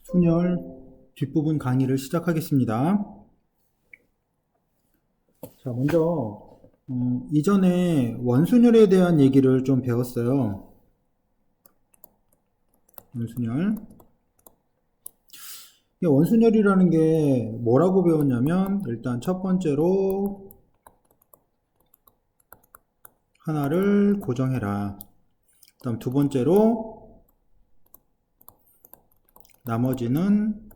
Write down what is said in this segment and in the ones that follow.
순열 뒷부분 강의를 시작하겠습니다. 자, 먼저 이전에 원순열에 대한 얘기를 좀 배웠어요. 원순열. 원순열이라는 게 뭐라고 배웠냐면, 일단 첫 번째로 하나를 고정해라. 그다음 두 번째로 나머지는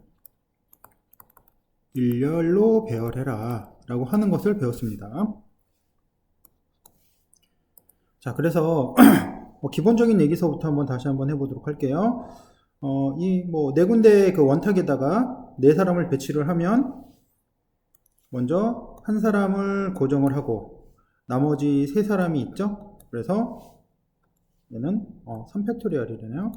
일렬로 배열해라 라고 하는 것을 배웠습니다. 자, 그래서 기본적인 얘기서부터 다시 한번 해보도록 할게요. 네 군데 그 원탁에다가 네 사람을 배치를 하면, 먼저 한 사람을 고정을 하고 나머지 세 사람이 있죠. 그래서 얘는 3팩토리얼이래요.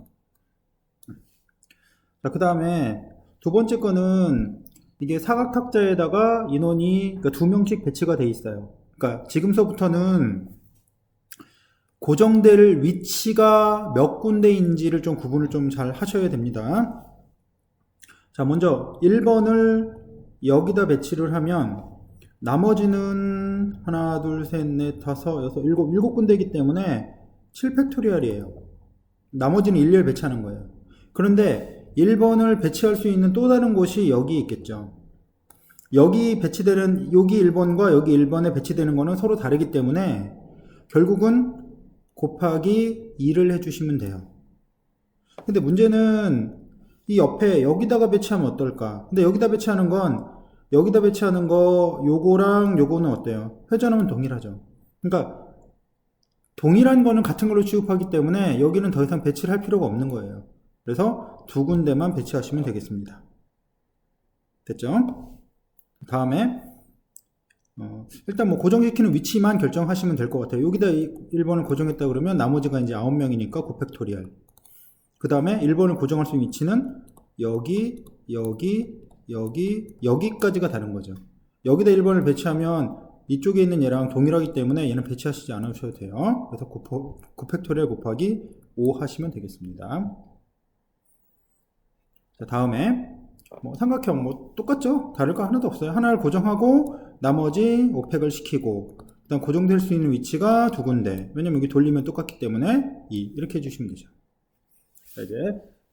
자, 그 다음에 두 번째 거는 이게 사각탁자에다가 인원이 그러니까 2명씩 배치가 돼 있어요. 그러니까 지금서부터는 고정될 위치가 몇 군데인지를 좀 구분을 좀 잘 하셔야 됩니다. 자, 먼저 1번을 여기다 배치를 하면 나머지는 하나, 둘, 셋, 넷, 다섯, 여섯, 일곱 군데이기 때문에 7팩토리얼이에요. 나머지는 일렬 배치하는 거예요. 그런데 1번을 배치할 수 있는 또 다른 곳이 여기 있겠죠. 여기 1번과 여기 1번에 배치되는 거는 서로 다르기 때문에 결국은 곱하기 2를 해주시면 돼요. 근데 문제는 이 옆에 여기다가 배치하면 어떨까? 근데 여기다 배치하는 거 요거랑 요거는 어때요? 회전하면 동일하죠. 그러니까 동일한 거는 같은 걸로 취급하기 때문에 여기는 더 이상 배치를 할 필요가 없는 거예요. 그래서 두 군데만 배치하시면 되겠습니다. 됐죠? 다음에 일단 고정시키는 위치만 결정하시면 될 것 같아요. 여기다 1번을 고정했다 그러면 나머지가 이제 9명이니까 9팩토리얼. 그 다음에 1번을 고정할 수 있는 위치는 여기까지가 다른 거죠. 여기다 1번을 배치하면 이쪽에 있는 얘랑 동일하기 때문에 얘는 배치하시지 않으셔도 돼요. 그래서 9팩토리얼 곱하기 5 하시면 되겠습니다. 자, 다음에 삼각형 똑같죠? 다를 거 하나도 없어요. 하나를 고정하고 나머지 5팩을 시키고, 일단 고정될 수 있는 위치가 두 군데. 왜냐면 여기 돌리면 똑같기 때문에 2 이렇게 해주시면 되죠. 자, 이제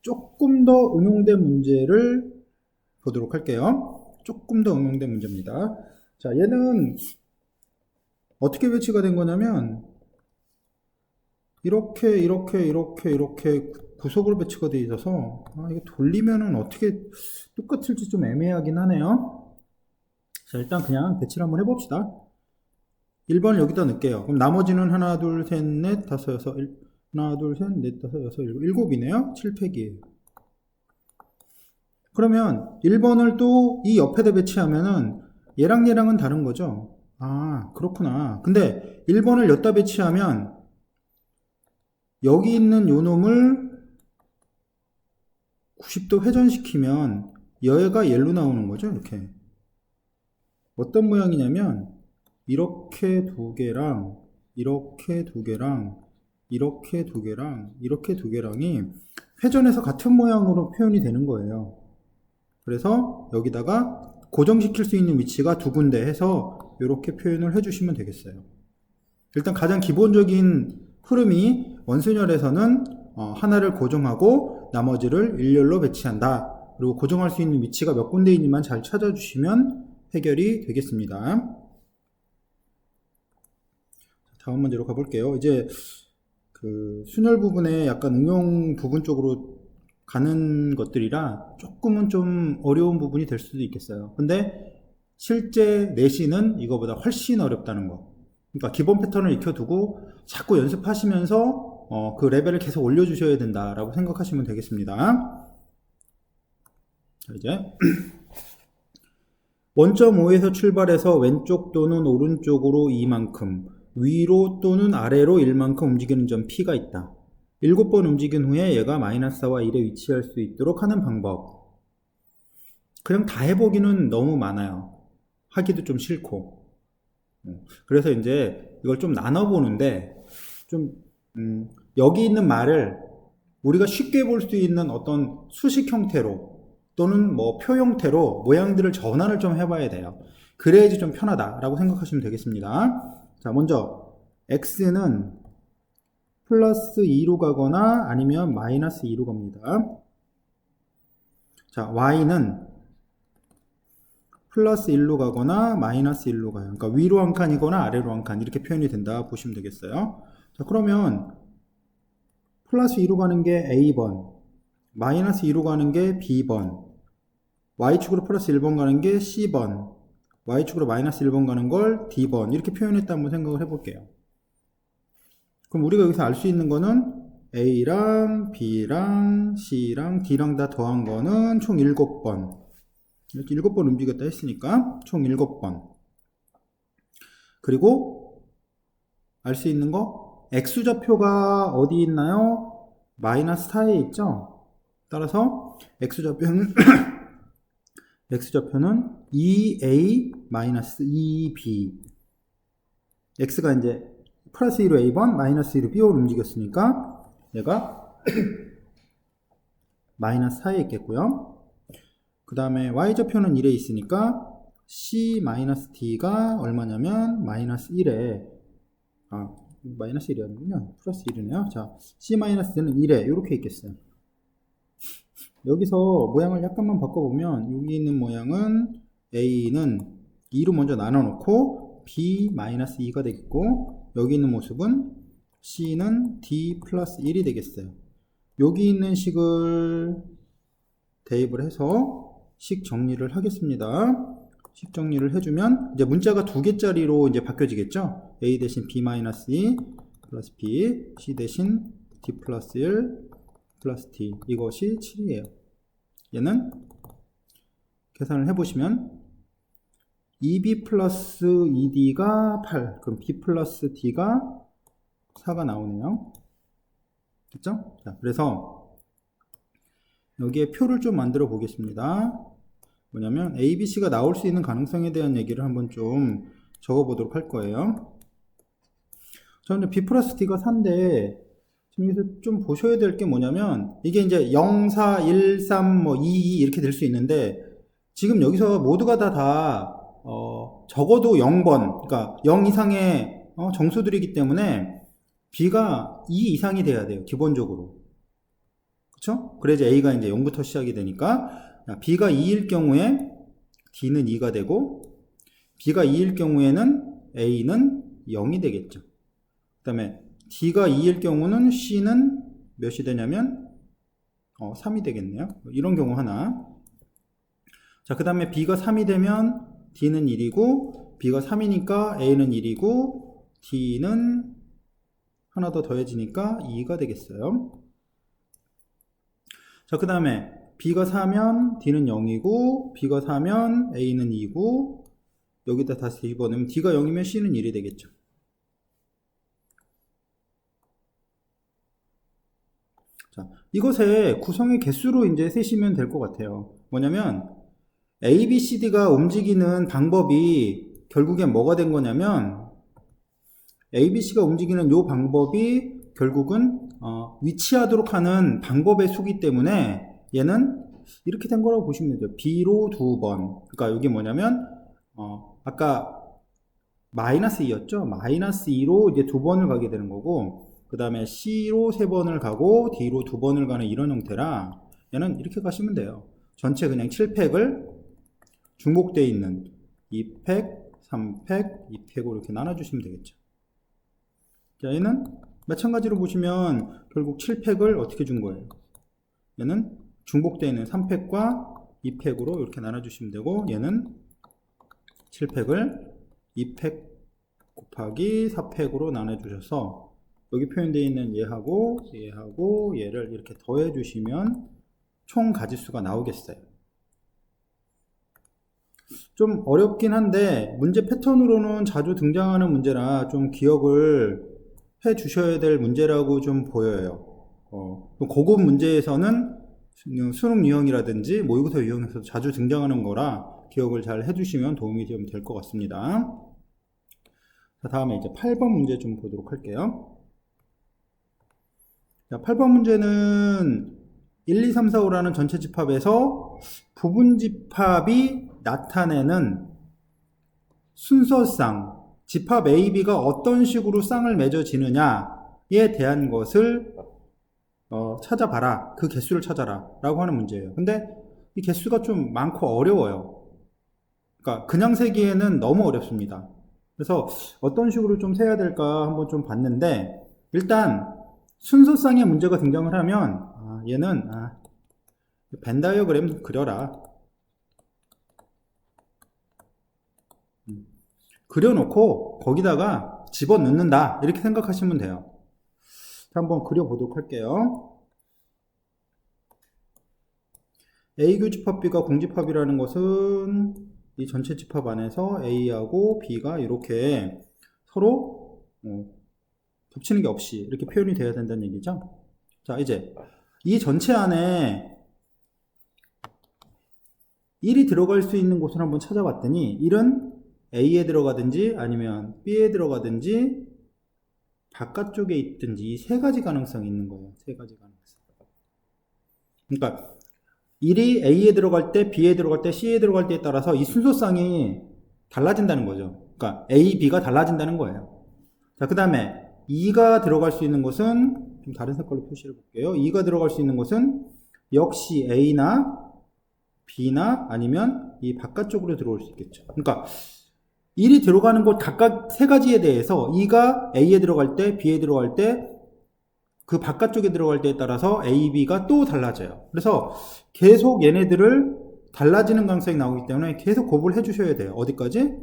조금 더 응용된 문제를 보도록 할게요. 조금 더 응용된 문제입니다. 자, 얘는 어떻게 배치가 된 거냐면 이렇게 구석으로 배치가 되어 있어서 이거 돌리면은 어떻게 똑같을지 좀 애매하긴 하네요. 자, 일단 그냥 배치를 한번 해봅시다. 1번을 여기다 넣을게요. 그럼 나머지는 하나, 둘, 셋, 넷, 다섯, 여섯, 하나, 둘, 셋, 넷, 다섯, 여섯, 일곱. 이네요 7팩이에요. 그러면 1번을 또 이 옆에다 배치하면은 얘랑은 다른 거죠. 아, 그렇구나. 근데 1번을 여기다 배치하면 여기 있는 요 놈을 90도 회전시키면 얘가 얘로 나오는 거죠. 이렇게. 어떤 모양이냐면 이렇게 두 개랑 이렇게 두 개랑 이렇게 두 개랑 이렇게 두 개랑이 회전해서 같은 모양으로 표현이 되는 거예요. 그래서 여기다가 고정시킬 수 있는 위치가 두 군데 해서 이렇게 표현을 해주시면 되겠어요. 일단 가장 기본적인 흐름이 원순열에서는 하나를 고정하고 나머지를 일렬로 배치한다. 그리고 고정할 수 있는 위치가 몇 군데인지만 잘 찾아주시면 해결이 되겠습니다. 다음 문제로 가볼게요. 이제 그 순열 부분에 약간 응용 부분 쪽으로 가는 것들이라 조금은 좀 어려운 부분이 될 수도 있겠어요. 근데 실제 내신은 이거보다 훨씬 어렵다는 거. 그러니까 기본 패턴을 익혀두고 자꾸 연습하시면서 그 레벨을 계속 올려주셔야 된다라고 생각하시면 되겠습니다. 자, 이제 원점 5에서 출발해서 왼쪽 또는 오른쪽으로 이만큼, 위로 또는 아래로 1만큼 움직이는 점 P가 있다. 7번 움직인 후에 얘가 마이너스 4와 1에 위치할 수 있도록 하는 방법. 그냥 다 해보기는 너무 많아요. 하기도 좀 싫고. 그래서 이제 이걸 좀 나눠보는데 여기 있는 말을 우리가 쉽게 볼 수 있는 어떤 수식 형태로 또는 뭐 표 형태로 모양들을 전환을 좀 해봐야 돼요. 그래야지 좀 편하다라고 생각하시면 되겠습니다. 자, 먼저 x는 플러스 2로 가거나 아니면 마이너스 2로 갑니다. 자, y는 플러스 1로 가거나 마이너스 1로 가요. 그러니까 위로 한 칸이거나 아래로 한 칸 이렇게 표현이 된다 보시면 되겠어요. 자, 그러면 플러스 2로 가는 게 A번, 마이너스 2로 가는 게 B번, Y축으로 플러스 1번 가는 게 C번, Y축으로 마이너스 1번 가는 걸 D번 이렇게 표현했다 한번 생각을 해볼게요. 그럼 우리가 여기서 알 수 있는 거는 A랑 B랑 C랑 D랑 다 더한 거는 총 7번. 이렇게 7번 움직였다 했으니까 총 7번. 그리고 알 수 있는 거 X좌표가 어디 있나요? 마이너스 4에 있죠? 따라서 X좌표는 X좌표는 2A 마이너스 2B. X가 이제 플러스 2로 A번, 마이너스 2로 B번 움직였으니까 얘가 마이너스 4에 있겠고요. 그 다음에 Y좌표는 1에 있으니까 C-D가 얼마냐면 마이너스 1에 마이너스 1이 아니군요. 플러스 1이네요. 자, C-D는 1에 이렇게 있겠어요. 여기서 모양을 약간만 바꿔보면 여기 있는 모양은 A는 2로 먼저 나눠놓고 B-2가 되겠고 여기 있는 모습은 C는 D 플러스 1이 되겠어요. 여기 있는 식을 대입을 해서 식 정리를 하겠습니다. 식 정리를 해주면 이제 문자가 2개짜리로 이제 바뀌어지겠죠. A 대신 B-2 플러스 B, C 대신 D 플러스 1 플러스 D 이것이 7이에요. 얘는 계산을 해보시면 2B 플러스 2D가 8 그럼 B 플러스 D가 4가 나오네요. 됐죠? 자, 그래서 여기에 표를 좀 만들어 보겠습니다. 뭐냐면 A, B, C가 나올 수 있는 가능성에 대한 얘기를 한번 좀 적어 보도록 할 거예요. 저는 B 플러스 D가 4인데 지금 여기서 좀 보셔야 될 게 뭐냐면 이게 이제 0, 4, 1, 3, 뭐 2, 2 이렇게 될 수 있는데 지금 여기서 모두가 다 적어도 0번 그러니까 0 이상의 정수들이기 때문에 B가 2 이상이 돼야 돼요. 기본적으로. 그쵸? 그래야지 A가 이제 0부터 시작이 되니까 B가 2일 경우에 D는 2가 되고 B가 2일 경우에는 A는 0이 되겠죠. 그 다음에 D가 2일 경우는 C는 몇이 되냐면 3이 되겠네요. 이런 경우 하나. 자, 그 다음에 B가 3이 되면 D는 1이고 B가 3이니까 A는 1이고 D는 하나 더 더해지니까 2가 되겠어요. 자, 그 다음에 B가 4면 D는 0이고 B가 4면 A는 2고 여기다 다시 집어넣으면 D가 0이면 C는 1이 되겠죠. 자, 이것의 구성의 개수로 이제 세시면 될 것 같아요. 뭐냐면 A, B, C, D가 움직이는 방법이 결국엔 뭐가 된 거냐면 A, B, C가 움직이는 이 방법이 결국은 위치하도록 하는 방법의 수기 때문에 얘는 이렇게 된 거라고 보시면 되죠. B로 2번. 그러니까 여기 뭐냐면 아까 마이너스 2였죠. 마이너스 2로 이제 2번을 가게 되는 거고 그 다음에 C로 3번을 가고 D로 2번을 가는 이런 형태라 얘는 이렇게 가시면 돼요. 전체 그냥 7팩을 중복되어 있는 2팩, 3팩, 2팩으로 이렇게 나눠주시면 되겠죠. 자, 얘는 마찬가지로 보시면 결국 7팩을 어떻게 준 거예요? 얘는 중복되어 있는 3팩과 2팩으로 이렇게 나눠주시면 되고 얘는 7팩을 2팩 곱하기 4팩으로 나눠주셔서 여기 표현되어 있는 얘하고 얘를 이렇게 더해 주시면 총 가지수가 나오겠어요. 좀 어렵긴 한데 문제 패턴으로는 자주 등장하는 문제라 좀 기억을 해 주셔야 될 문제라고 좀 보여요. 고급 문제에서는 수능 유형이라든지 모의고사 유형에서 자주 등장하는 거라 기억을 잘 해주시면 도움이 좀 될 것 같습니다. 자, 다음에 이제 8번 문제 좀 보도록 할게요. 자, 8번 문제는 1, 2, 3, 4, 5라는 전체 집합에서 부분 집합이 나타내는 순서상 집합 A, B가 어떤 식으로 쌍을 맺어지느냐에 대한 것을 찾아봐라. 그 개수를 찾아라 라고 하는 문제예요. 근데 이 개수가 좀 많고 어려워요. 그러니까 그냥 세기에는 너무 어렵습니다. 그래서 어떤 식으로 좀 세야 될까 한번 좀 봤는데, 일단 순서상의 문제가 등장을 하면 얘는 벤 다이어그램 그려라. 그려놓고 거기다가 집어넣는다 이렇게 생각하시면 돼요. 한번 그려보도록 할게요. A 교집합 B가 공집합이라는 것은 이 전체 집합 안에서 A하고 B가 이렇게 서로 겹치는 게 없이 이렇게 표현이 되어야 된다는 얘기죠. 자, 이제 이 전체 안에 1이 들어갈 수 있는 곳을 한번 찾아봤더니 1은 A에 들어가든지 아니면 B에 들어가든지 바깥쪽에 있든지 이 세 가지 가능성이 있는 거예요. 세 가지 가능성. 그러니까 1이 A에 들어갈 때, B에 들어갈 때, C에 들어갈 때에 따라서 이 순서상이 달라진다는 거죠. 그러니까 A, B가 달라진다는 거예요. 자, 그 다음에 2가 들어갈 수 있는 곳은 좀 다른 색깔로 표시를 볼게요. 2가 들어갈 수 있는 곳은 역시 A나 B나 아니면 이 바깥쪽으로 들어올 수 있겠죠. 그러니까 1이 들어가는 곳 각각 세 가지에 대해서 2가 A에 들어갈 때, B에 들어갈 때, 그 바깥쪽에 들어갈 때에 따라서 A, B가 또 달라져요. 그래서 계속 얘네들을 달라지는 가능성이 나오기 때문에 계속 곱을 해주셔야 돼요. 어디까지?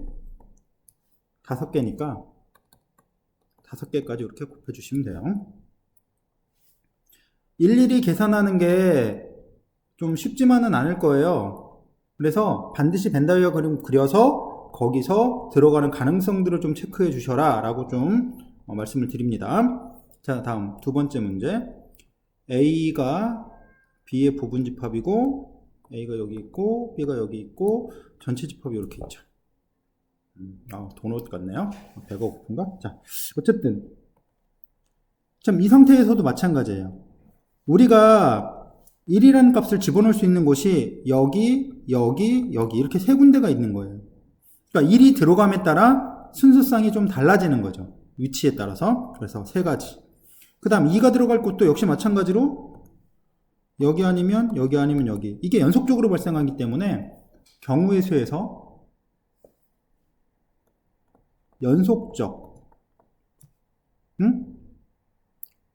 5개니까 5개까지 이렇게 곱해주시면 돼요. 일일이 계산하는 게 좀 쉽지만은 않을 거예요. 그래서 반드시 벤 다이어그램 그려서 거기서 들어가는 가능성들을 좀 체크해 주셔라 라고 좀 말씀을 드립니다. 자, 다음 두 번째 문제. A가 B의 부분 집합이고 A가 여기 있고 B가 여기 있고 전체 집합이 이렇게 있죠. 도넛 같네요. 배가 고픈가? 자, 어쨌든 참 이 상태에서도 마찬가지예요. 우리가 1이라는 값을 집어넣을 수 있는 곳이 여기, 여기, 여기 이렇게 세 군데가 있는 거예요. 그러니까 1이 들어감에 따라 순서상이 좀 달라지는 거죠. 위치에 따라서. 그래서 세 가지. 그 다음 2가 들어갈 곳도 역시 마찬가지로 여기 아니면 여기 아니면 여기. 이게 연속적으로 발생하기 때문에 경우의 수에서 연속적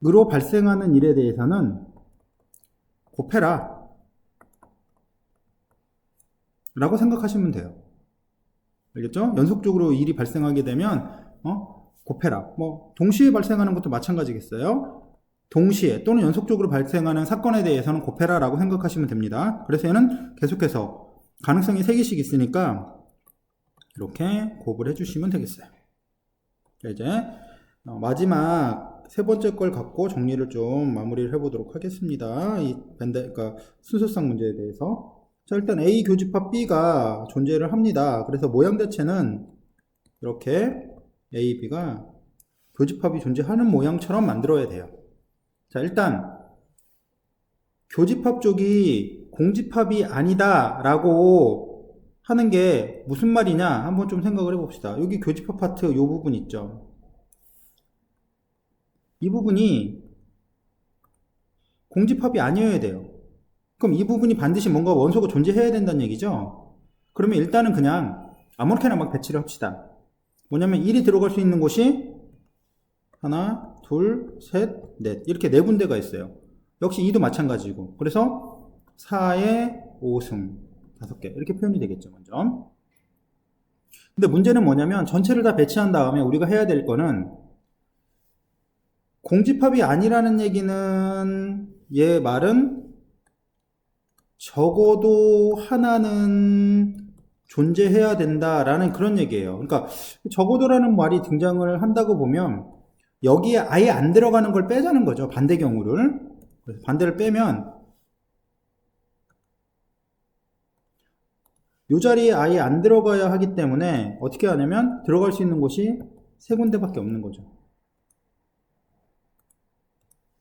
으로 발생하는 일에 대해서는 곱해라 라고 생각하시면 돼요. 알겠죠? 연속적으로 일이 발생하게 되면 곱해라. 뭐 동시에 발생하는 것도 마찬가지겠어요. 동시에 또는 연속적으로 발생하는 사건에 대해서는 곱해라 라고 생각하시면 됩니다. 그래서 얘는 계속해서 가능성이 3개씩 있으니까 이렇게 곱을 해주시면 되겠어요. 이제 마지막 세 번째 걸 갖고 정리를 좀 마무리를 해보도록 하겠습니다. 이 그러니까 순서상 문제에 대해서. 자, 일단 A 교집합 B가 존재를 합니다. 그래서 모양 자체는 이렇게 A, B가 교집합이 존재하는 모양처럼 만들어야 돼요. 자, 일단 교집합 쪽이 공집합이 아니다 라고 하는 게 무슨 말이냐 한번 좀 생각을 해봅시다. 여기 교집합 파트 이 부분 있죠. 이 부분이 공집합이 아니어야 돼요. 그럼 이 부분이 반드시 뭔가 원소가 존재해야 된다는 얘기죠. 그러면 일단은 그냥 아무렇게나 막 배치를 합시다. 뭐냐면 1이 들어갈 수 있는 곳이 하나, 둘, 셋, 넷 이렇게 네 군데가 있어요. 역시 2도 마찬가지고. 그래서 4의 5승 5개 이렇게 표현이 되겠죠. 먼저. 근데 문제는 뭐냐면 전체를 다 배치한 다음에 우리가 해야 될 거는 공집합이 아니라는 얘기는 얘 말은 적어도 하나는 존재해야 된다라는 그런 얘기예요. 그러니까 적어도라는 말이 등장을 한다고 보면 여기에 아예 안 들어가는 걸 빼자는 거죠. 반대 경우를. 그래서 반대를 빼면 이 자리에 아예 안 들어가야 하기 때문에 어떻게 하냐면 들어갈 수 있는 곳이 세 군데밖에 없는 거죠.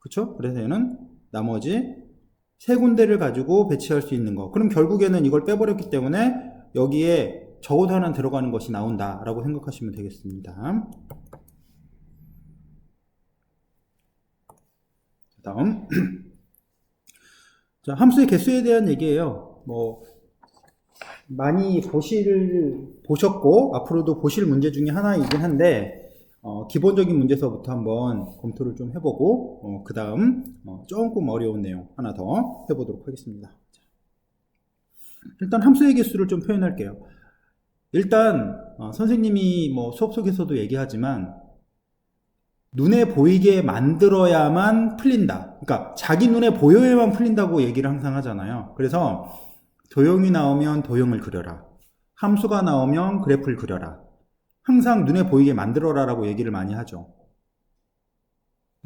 그쵸? 그래서 얘는 나머지 세 군데를 가지고 배치할 수 있는 거. 그럼 결국에는 이걸 빼버렸기 때문에 여기에 적어도 하나 들어가는 것이 나온다 라고 생각하시면 되겠습니다. 다음 자, 함수의 개수에 대한 얘기예요. 뭐 많이 보셨고 앞으로도 보실 문제 중에 하나이긴 한데 기본적인 문제서부터 한번 검토를 좀 해보고 그 다음 조금 어려운 내용 하나 더 해보도록 하겠습니다. 일단 함수의 개수를 좀 표현할게요. 일단 선생님이 뭐 수업 속에서도 얘기하지만 눈에 보이게 만들어야만 풀린다. 그러니까 자기 눈에 보여야만 풀린다고 얘기를 항상 하잖아요. 그래서 도형이 나오면 도형을 그려라. 함수가 나오면 그래프를 그려라. 항상 눈에 보이게 만들어라 라고 얘기를 많이 하죠.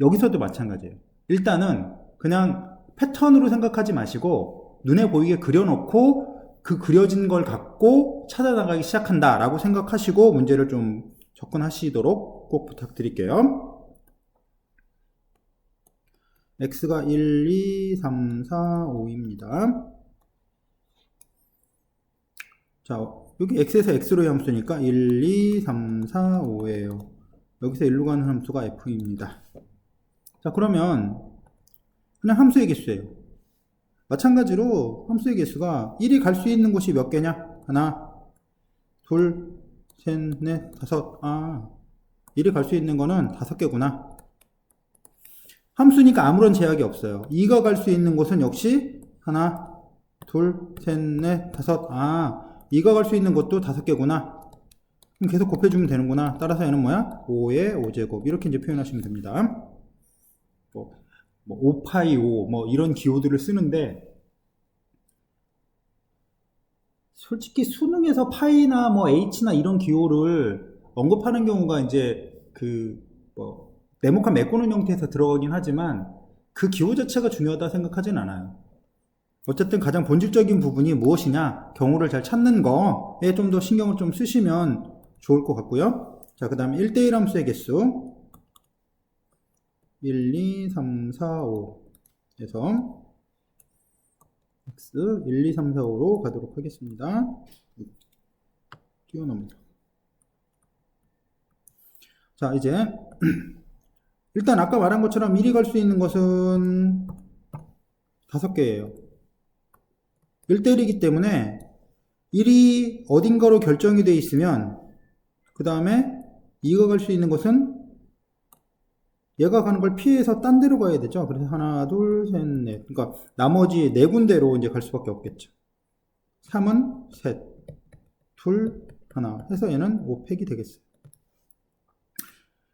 여기서도 마찬가지예요. 일단은 그냥 패턴으로 생각하지 마시고 눈에 보이게 그려놓고 그 그려진 걸 갖고 찾아나가기 시작한다 라고 생각하시고 문제를 좀 접근하시도록 꼭 부탁드릴게요. x가 1, 2, 3, 4, 5입니다. 자, 여기 x에서 x로의 함수니까 1, 2, 3, 4, 5예요. 여기서 1로 가는 함수가 f입니다. 자, 그러면 그냥 함수의 개수예요. 마찬가지로 함수의 개수가 1이 갈 수 있는 곳이 몇 개냐? 하나, 둘, 셋, 넷, 다섯. 1이 갈 수 있는 거는 5개구나. 함수니까 아무런 제약이 없어요. 2가 갈 수 있는 곳은 역시 하나, 둘, 셋, 넷, 다섯. 2가 갈 수 있는 곳도 5개구나. 그럼 계속 곱해주면 되는구나. 따라서 얘는 뭐야? 5의 5제곱. 이렇게 이제 표현하시면 됩니다. 5파이 5, 뭐 이런 기호들을 쓰는데, 솔직히 수능에서 파이나 뭐 h나 이런 기호를 언급하는 경우가 이제 네모칸 메꾸는 형태에서 들어가긴 하지만 그 기호 자체가 중요하다 생각하진 않아요. 어쨌든 가장 본질적인 부분이 무엇이냐, 경우를 잘 찾는 거에 좀 더 신경을 좀 쓰시면 좋을 것 같고요. 자, 그 다음에 1대1 함수의 개수 1, 2, 3, 4, 5에서 x 1, 2, 3, 4, 5로 가도록 하겠습니다. 뛰어넘니다. 자, 이제 일단 아까 말한 것처럼 1이 갈 수 있는 것은 5개예요. 1대1이기 때문에 1이 어딘가로 결정이 되어 있으면 그 다음에 2가 갈 수 있는 것은 얘가 가는 걸 피해서 딴 데로 가야 되죠. 그래서 하나, 둘, 셋, 넷. 그러니까 나머지 4군데로 이제 갈 수밖에 없겠죠. 3은 셋, 둘, 하나 해서 얘는 5팩이 되겠어요.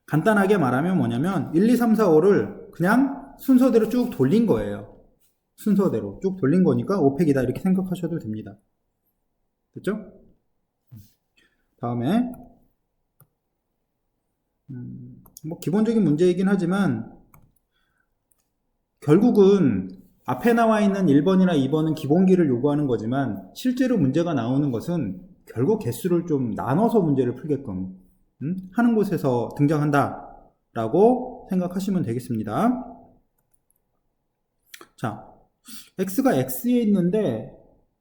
간단하게 말하면 뭐냐면 1, 2, 3, 4, 5를 그냥 순서대로 쭉 돌린 거예요. 순서대로 쭉 돌린 거니까 5팩이다 이렇게 생각하셔도 됩니다. 됐죠? 다음에 뭐 기본적인 문제이긴 하지만 결국은 앞에 나와 있는 1번이나 2번은 기본기를 요구하는 거지만 실제로 문제가 나오는 것은 결국 개수를 좀 나눠서 문제를 풀게끔 하는 곳에서 등장한다 라고 생각하시면 되겠습니다. 자, x가 x에 있는데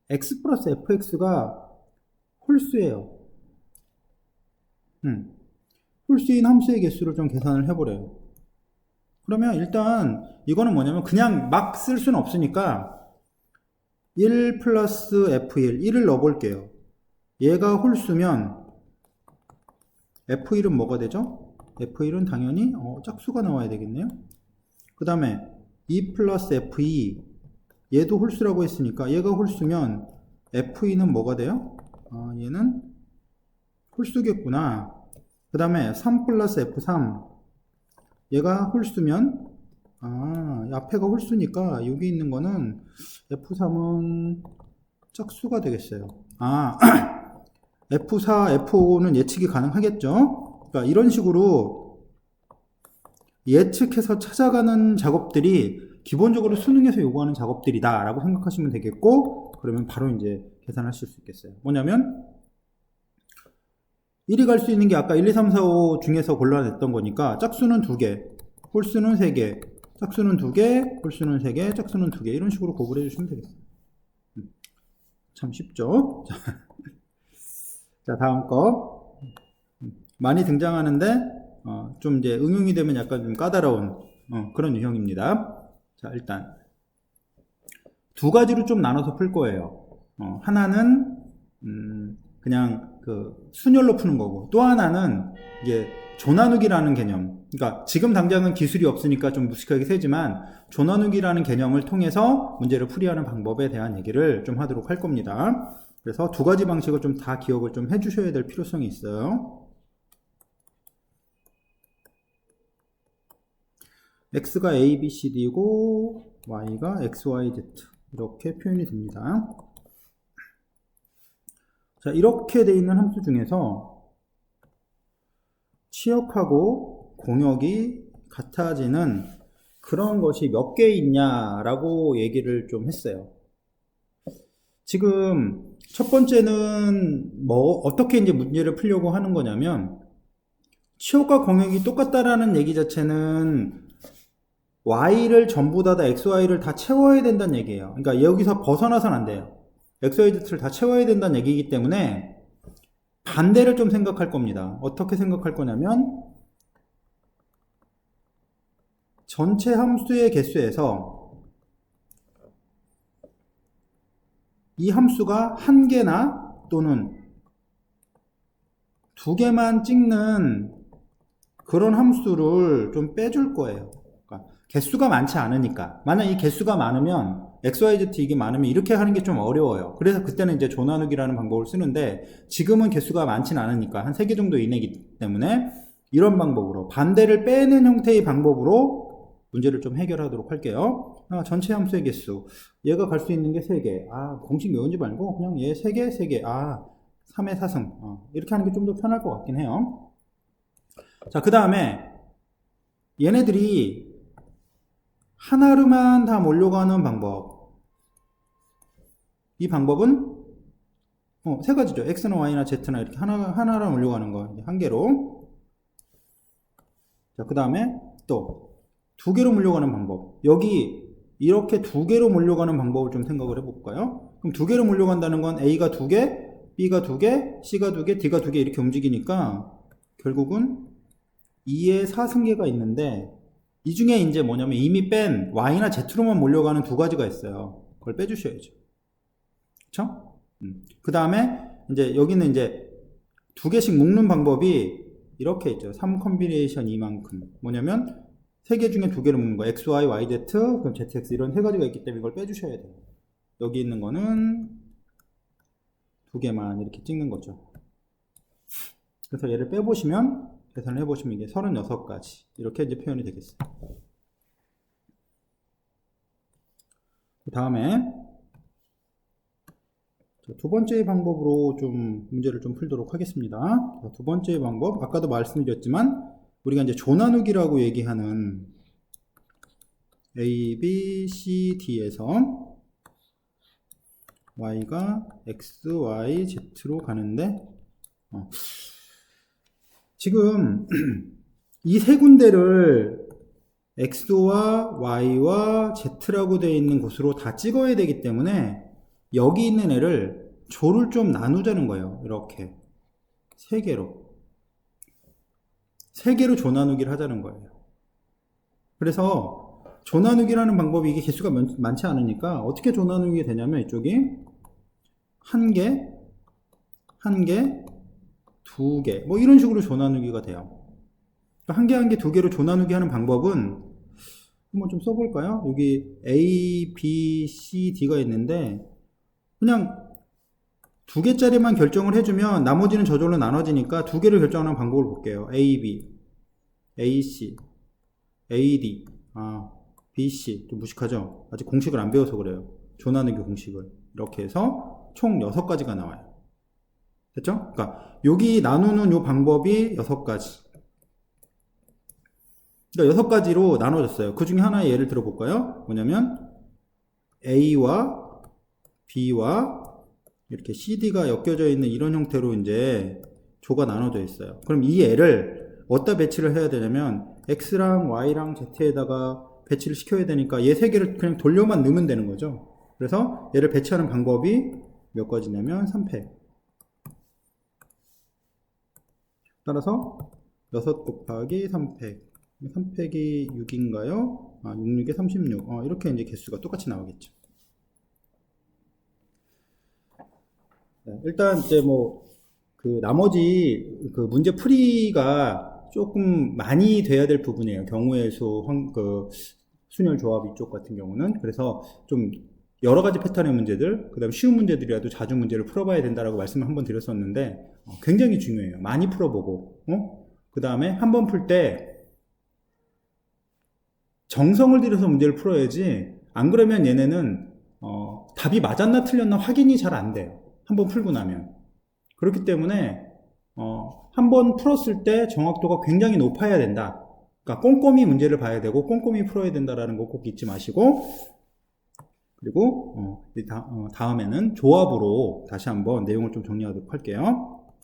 x 플러스 fx가 홀수예요. 홀수인 함수의 개수를 좀 계산을 해보래요. 그러면 일단 이거는 뭐냐면 그냥 막 쓸 수는 없으니까 1 플러스 f1, 1을 넣어볼게요. 얘가 홀수면 f1은 뭐가 되죠? f1은 당연히 짝수가 나와야 되겠네요. 그 다음에 2 플러스 f2, 얘도 홀수라고 했으니까 얘가 홀수면 f2는 뭐가 돼요? 얘는 홀수겠구나. 그 다음에 3 플러스 f3, 얘가 홀수면 앞에가 홀수니까 여기 있는 거는 f3은 짝수가 되겠어요. f4, f5는 예측이 가능하겠죠. 그러니까 이런 식으로 예측해서 찾아가는 작업들이 기본적으로 수능에서 요구하는 작업들이다 라고 생각하시면 되겠고, 그러면 바로 이제 계산하실 수 있겠어요. 뭐냐면 1이 갈 수 있는 게 아까 1, 2, 3, 4, 5 중에서 골라냈던 거니까 짝수는 2개, 홀수는 3개, 짝수는 2개, 홀수는 3개, 짝수는 2개 이런 식으로 구분해 주시면 되겠어요. 참 쉽죠? 자, 다음 거. 많이 등장하는데 좀 이제 응용이 되면 약간 좀 까다로운 그런 유형입니다. 자, 일단 두 가지로 좀 나눠서 풀 거예요. 하나는 그냥 그 순열로 푸는 거고, 또 하나는 이제 조나누기라는 개념. 그러니까 지금 당장은 기술이 없으니까 좀 무식하게 세지만 조나누기라는 개념을 통해서 문제를 풀이하는 방법에 대한 얘기를 좀 하도록 할 겁니다. 그래서 두 가지 방식을 좀 다 기억을 좀 해주셔야 될 필요성이 있어요. x가 a, b, c, d이고 y가 x, y, z 이렇게 표현이 됩니다. 자, 이렇게 돼 있는 함수 중에서 치역하고 공역이 같아지는 그런 것이 몇 개 있냐라고 얘기를 좀 했어요. 지금 첫 번째는 어떻게 이제 문제를 풀려고 하는 거냐면, 치역과 공역이 똑같다라는 얘기 자체는 y를 전부 다 xy를 다 채워야 된다는 얘기예요. 그러니까 여기서 벗어나선 안 돼요. xyz를 다 채워야 된다는 얘기이기 때문에 반대를 좀 생각할 겁니다. 어떻게 생각할 거냐면, 전체 함수의 개수에서 이 함수가 한 개나 또는 두 개만 찍는 그런 함수를 좀 빼줄 거예요. 그러니까 개수가 많지 않으니까. 만약 이 개수가 많으면 xyz 이게 많으면 이렇게 하는 게 좀 어려워요. 그래서 그때는 이제 조나누기라는 방법을 쓰는데, 지금은 개수가 많진 않으니까 한 3개 정도 이내이기 때문에 이런 방법으로 반대를 빼는 형태의 방법으로 문제를 좀 해결하도록 할게요. 전체 함수의 개수, 얘가 갈 수 있는 게 3개. 공식 외우지 말고 그냥 얘 3개, 3개. 3의 4승. 이렇게 하는 게 좀 더 편할 것 같긴 해요. 자, 그 다음에 얘네들이 하나로만 다 몰려가는 방법. 이 방법은 세 가지죠. x나 y나 z나 이렇게 하나로 몰려가는 거. 한 개로. 자, 그 다음에 또 두 개로 몰려가는 방법. 여기 이렇게 두 개로 몰려가는 방법을 좀 생각을 해볼까요? 그럼 두 개로 몰려간다는 건 a가 두 개, b가 두 개, c가 두 개, d가 두 개 이렇게 움직이니까 결국은 2의 4승계가 있는데, 이 중에 이제 뭐냐면 이미 뺀 y나 z로만 몰려가는 두 가지가 있어요. 그걸 빼주셔야죠. 그쵸? 그 다음에 이제 여기는 이제 두 개씩 묶는 방법이 이렇게 있죠. 3 컨비네이션 이만큼. 뭐냐면 세 개 중에 두 개를 묶는 거. x, y, y, z, 그럼 zx 이런 세 가지가 있기 때문에 이걸 빼주셔야 돼요. 여기 있는 거는 두 개만 이렇게 찍는 거죠. 그래서 얘를 빼보시면, 계산을 해보시면 이게 36가지. 이렇게 이제 표현이 되겠어요. 그 다음에 두 번째 방법으로 좀 문제를 좀 풀도록 하겠습니다. 두 번째 방법, 아까도 말씀드렸지만 우리가 이제 조나누기라고 얘기하는 A, B, C, D에서 Y가 X, Y, Z로 가는데 지금 이 세 군데를 X와 Y와 Z라고 되어 있는 곳으로 다 찍어야 되기 때문에 여기 있는 애를 조를 좀 나누자는 거예요. 이렇게 세 개로 조 나누기를 하자는 거예요. 그래서 조 나누기라는 방법이 이게 개수가 많지 않으니까 어떻게 조 나누기가 되냐면, 이쪽이 한 개, 두 개, 뭐 이런 식으로 조 나누기가 돼요. 한 개, 두 개로 조 나누기 하는 방법은 한번 좀 써볼까요? 여기 A, B, C, D가 있는데 그냥 두 개짜리만 결정을 해주면 나머지는 저절로 나눠지니까 두 개를 결정하는 방법을 볼게요. A, B, A, C, A, D, B, C. 좀 무식하죠? 아직 공식을 안 배워서 그래요. 조 나누기 공식을. 이렇게 해서 총 6가지가 나와요. 됐죠? 그러니까 여기 나누는 요 방법이 6가지. 그러니까 6가지로 나눠졌어요. 그 중에 하나의 예를 들어볼까요? 뭐냐면 A와 B와 이렇게 CD가 엮여져 있는 이런 형태로 이제 조가 나눠져 있어요. 그럼 이 애를 어디다 배치를 해야 되냐면 X랑 Y랑 Z에다가 배치를 시켜야 되니까 얘 세 개를 그냥 돌려만 넣으면 되는 거죠. 그래서 얘를 배치하는 방법이 몇 가지냐면 3팩. 따라서 6 곱하기 3팩. 3팩이 6인가요? 66에 36. 이렇게 이제 개수가 똑같이 나오겠죠. 네, 일단 이제 나머지 문제 풀이가 조금 많이 돼야 될 부분이에요. 경우의 수, 순열 조합 이쪽 같은 경우는. 그래서 좀 여러 가지 패턴의 문제들, 그 다음에 쉬운 문제들이라도 자주 문제를 풀어봐야 된다라고 말씀을 한번 드렸었는데, 굉장히 중요해요. 많이 풀어보고, 그 다음에 한번 풀 때 정성을 들여서 문제를 풀어야지, 안 그러면 얘네는, 답이 맞았나 틀렸나 확인이 잘 안 돼요. 한번 풀고 나면. 그렇기 때문에, 한번 풀었을 때 정확도가 굉장히 높아야 된다. 그러니까 꼼꼼히 문제를 봐야 되고, 꼼꼼히 풀어야 된다라는 거 꼭 잊지 마시고, 그리고 다음에는 조합으로 다시 한번 내용을 좀 정리하도록 할게요.